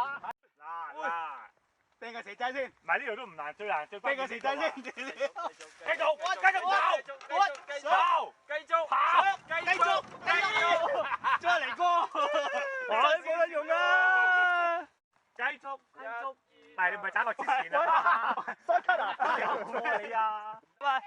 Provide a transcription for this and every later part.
啊！嗱，掟個蛇仔先。唔係呢度都唔難，最難最掟個蛇仔先。繼續，繼續跑，繼續，再嚟過。我冇得用啊！繼續，但係你唔係打落之前啊？塞咳啊！有冇你啊？拜。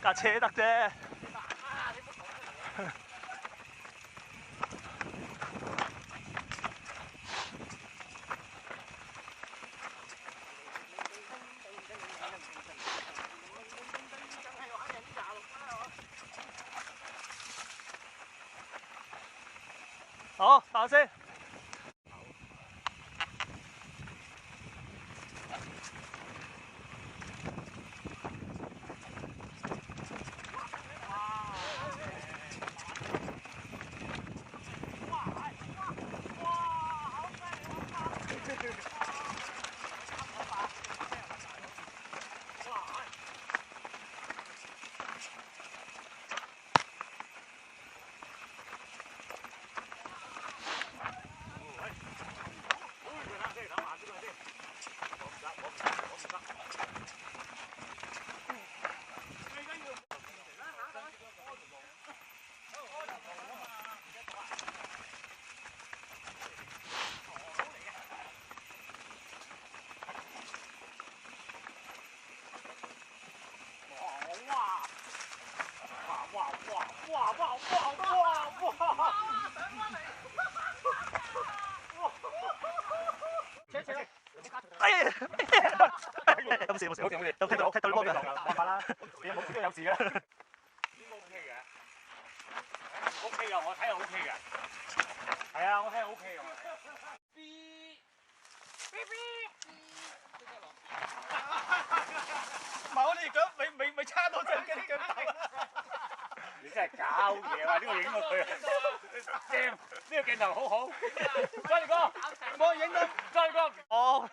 架車得啫。好，打先。有事冇事，有聽到波㗎，辦法啦，你有冇事都有事嘅。應該 OK 嘅，OK 㗎，我睇係 OK 嘅。係啊，我睇係 OK 嘅。唔係我哋講未差到隻腳腳底。你真係搞嘢喎！呢個影到佢啊，正，呢個鏡頭好好。再嚟個，我影到，再嚟個。哦。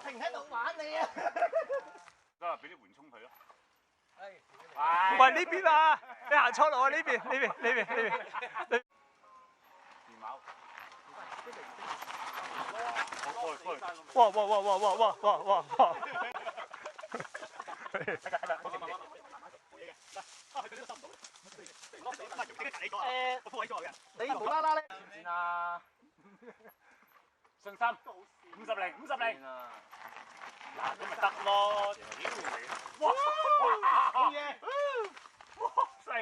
停喺度玩你啊！得，俾啲緩衝佢咯。喂，呢邊啊！你行錯路啊！呢邊。電話。哇！你無啦啦咧？先啦。信心，50零。嗱，咁咪得咯。哇！好嘢！哇！犀利。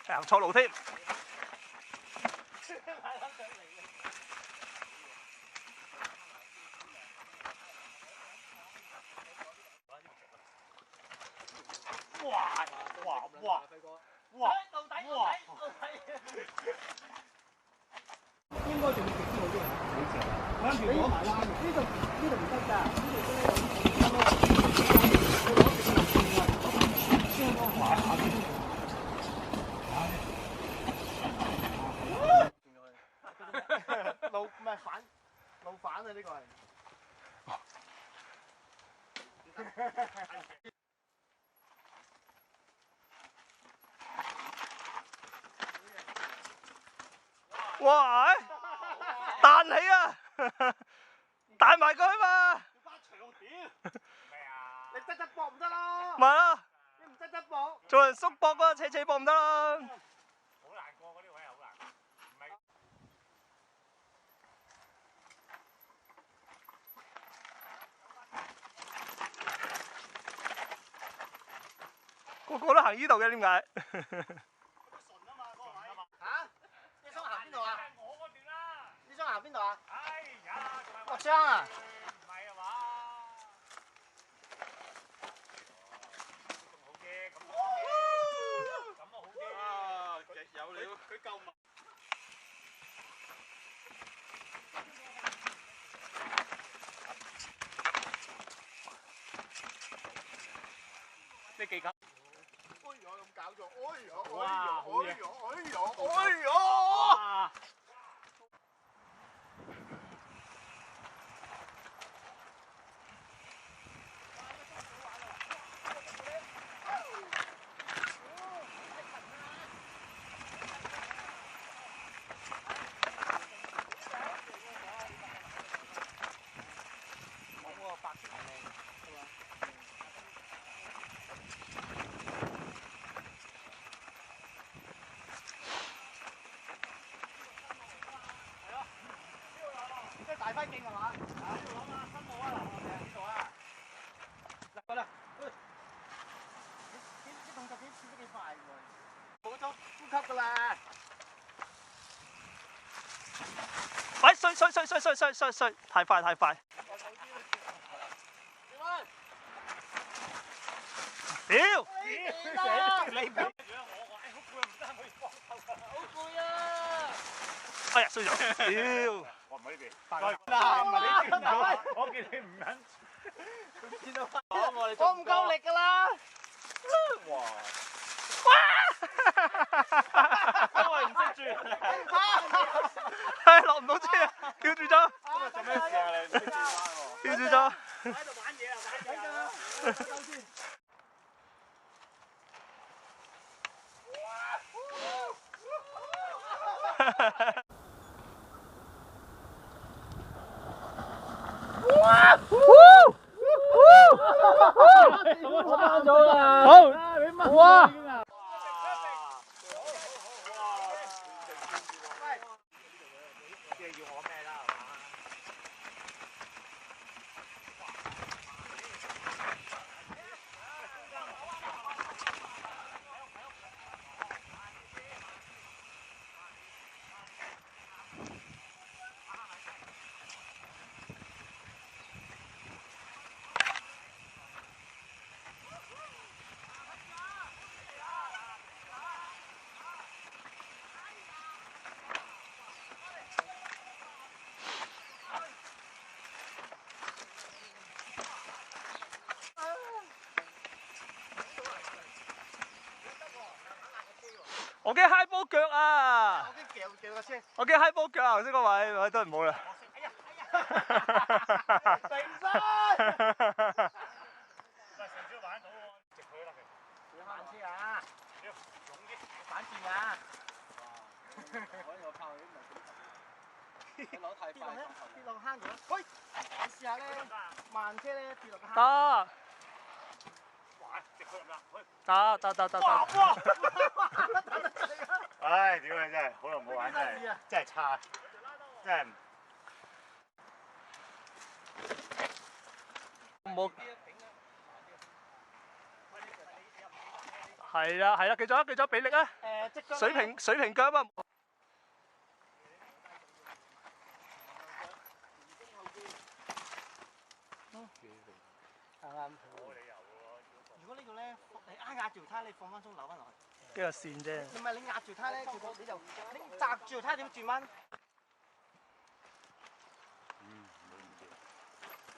行錯路添。應該仲要極啲好啲。你攞埋啦，呢度唔得㗎，呢度。哇！彈起啊！彈埋佢嘛！花長屌！咩啊？你側側膊唔得咯？咪咯，你唔側側膊？做人縮膊啊，斜膊唔得啦。好難過嗰啲位係好難，唔係。個個都行呢度嘅，點解？嚇？呢箱行邊度啊？我嗰段啦。呢箱行邊度啊？哎呀，落箱啊！唔係啊嘛？仲好嘅，咁啊好嘅。啊，有料，佢夠密。呢幾級？哎呀，咁搞咗，哎呀，哇好嘢哎呀！哇！即係大輝徑係嘛？呢度諗啊，新澳啊，嗱，我哋呢度啊。嗱，啦，啲動作幾跳得幾快喎！冇咗呼吸㗎啦。喂，衰，太快太快。屌！你俾我話，好攰唔得，可以幫手㗎。好攰啊！哎呀，衰咗！屌！我唔喺呢邊。嗱，唔係你轉頭，我見你唔肯。見到我唔夠力㗎啦！哇！因為唔識轉。係落唔到車啊！吊住咗，做咩事啊你？唔識轉彎喎。吊住咗。喺度玩嘢啊！玩嘢啊！收先。我翻咗啦！好，哇！即係要我咩啦，係嘛？我驚揩波腳啊！我驚夾個車。我驚揩波腳啊！頭先嗰位，都唔好啦。定身！喂，上次玩到喎，直佢啦佢。要慢車啊！勇啲，反轉啊！我呢個炮已經唔係幾攞太快，跌落坑度。喂，你試下咧，慢車咧跌落個坑。得，哇！直佢入啦，去。得。哇！唉，屌你真係，好耐冇玩，真係差，真係。冇。係啦，繼續俾力啊！水平腳啊！啱。如果呢個咧，你壓住條軚，你放翻鬆扭翻落去。呢個線啫。唔係你壓住軚咧，其實你擲住條軚點轉彎？冇唔掂。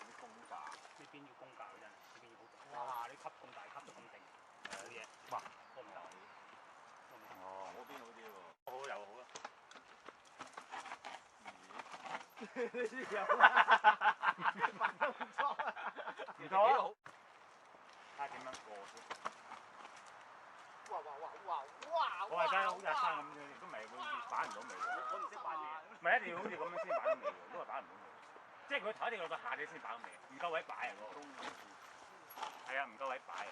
啲公架，呢邊要公架真係，呢邊要好。哇！你吸咁大，吸到咁定，好嘢。哇！我唔得。哦，嗰邊好啲喎。好又好啦。呢啲有啦，扮得唔錯啊！唔錯啊！睇下點樣過先。我係真係好日生咁樣，如果唔係會擺唔到味。我唔識擺味，唔係一定要好似咁樣先擺到味嘅，因為擺唔到味。即係佢頭一定要落到下底先擺到味，唔夠位擺啊！嗰個係啊，唔夠位擺。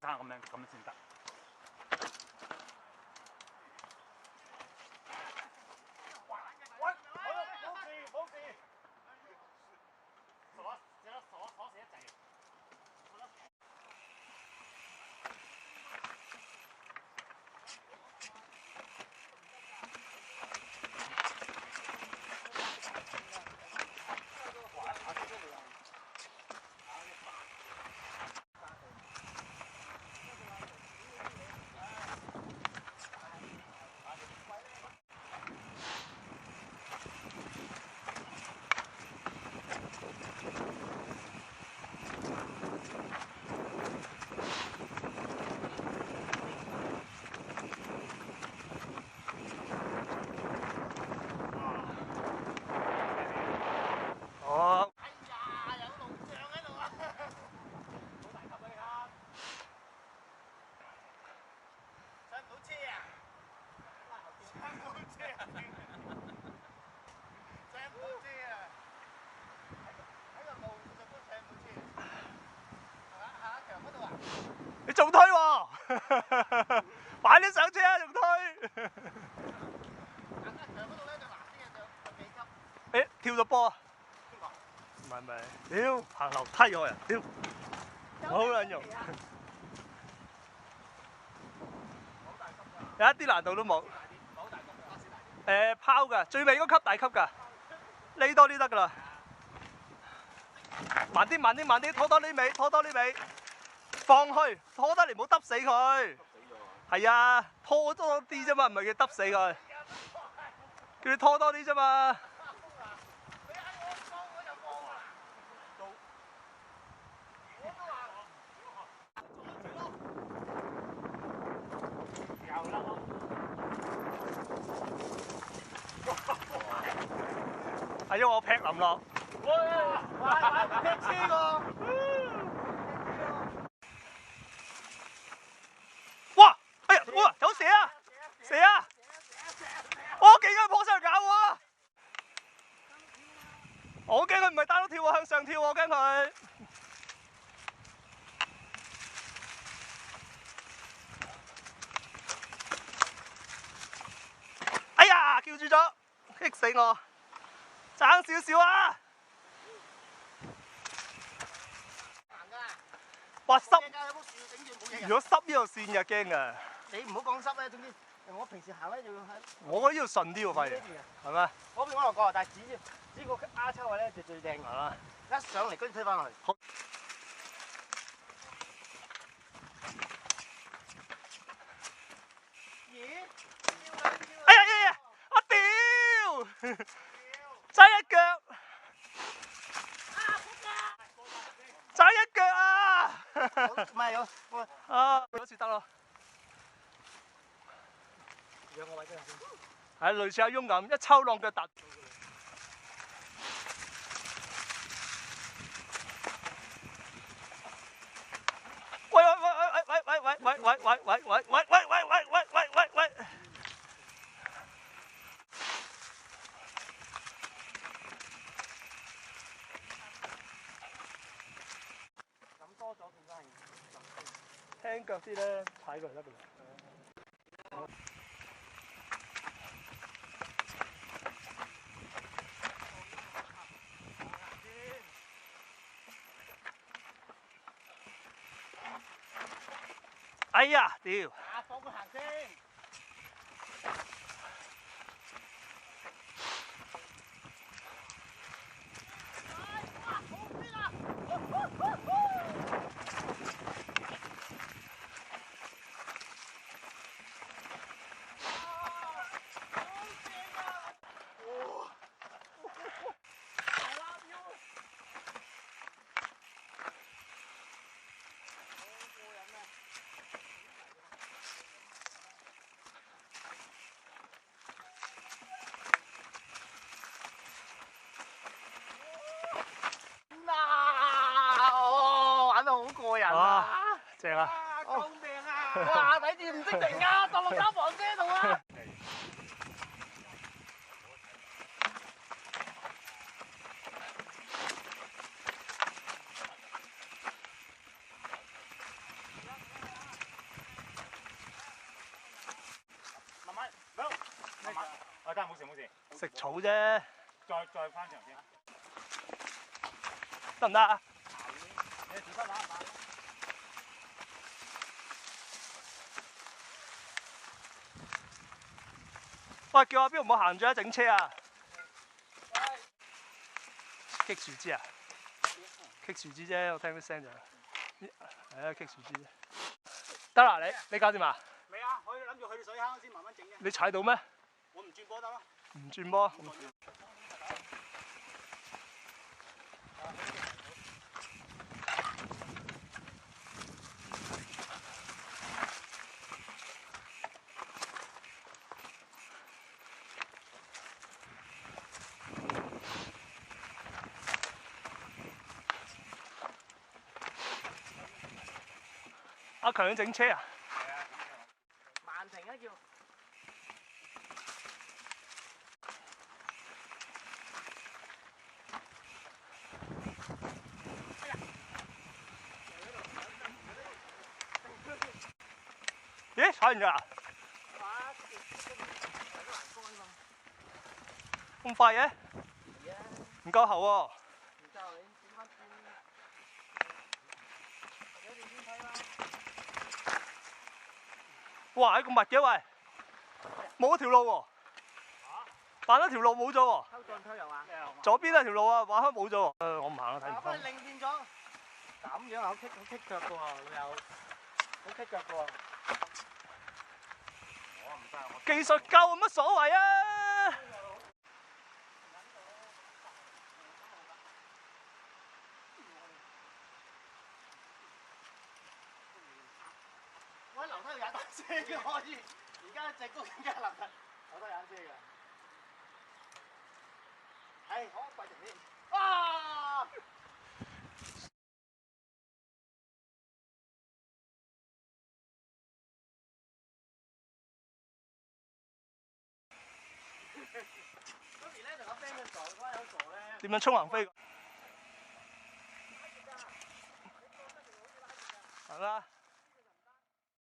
生咁樣先得。你仲推喎？快啲上車啊！仲推？誒，跳咗波啊！唔係，屌行樓梯去啊！屌，好撚用，有一啲難度都冇。誒，拋㗎，最尾嗰級大級㗎，呢多啲得㗎啦。慢啲，拖多啲尾，放開，拖得嚟唔好揼死佢。係啊，拖多啲啫嘛，唔係叫揼死佢。叫你拖多啲啫嘛。係因為我劈林落。哇！劈車個。哇！哎呀！哇！有蛇啊！蛇啊！我驚佢撲上嚟咬我啊！我驚佢唔係單刀跳喎，向上跳喎，我驚佢。哎呀！叫住咗，激死我！爭少少啊！哇濕！如果濕呢度線就驚啊！你唔好講濕咧，總之我平時行咧就要喺。我呢度順啲喎，反而係咩？嗰邊我落過，但係指個丫抽位咧就最正㗎。一上嚟跟住推翻落去。咦？哎呀！我屌！爭一腳！爭一腳啊！唔係我啊，嗰次得咯。讓我位先。係類似阿翁咁，一抽浪腳突。喂！咁多咗變咗係輕腳啲咧，踩過嚟得㗎啦。哎呀，屌！放佢行先。人啊！哇，正啊！救命啊！哇，睇住唔識停啊，墮落間房車度啊！慢慢，慢慢。啊，得冇事冇事。食草啫，再翻場先。得唔得啊？你自分拿唔拿？喂，叫阿邊唔好行住啊，整車啊！棘樹枝啊！棘樹枝啫，我聽啲聲就係啊，棘樹枝啫。得啦，你搞掂啊？未啊，我諗住去水坑先慢慢整嘅。你踩到咩？我唔轉波得咯。唔轉波。阿強要整車啊！慢停啊叫。咦，踩完㗎啦？咁快嘅？唔夠喉喎。哇！咁密嘅喂，冇咗條路喎，扮咗條路冇咗喎。偷進偷入啊！左邊係條路啊，玩開冇咗喎。我唔行啦，睇唔幫你通。擰變咗，咁樣好棘腳嘅喎，老友，好棘腳嘅喎。技術夠乜所謂啊？我喺樓梯度踩單車嘅可以，而家隻高更加難睇，樓梯踩車嘅。係，好跪定先。啊！嗰時咧同阿 friend 嘅傻瓜有傻咧。點樣衝橫飛？係啦。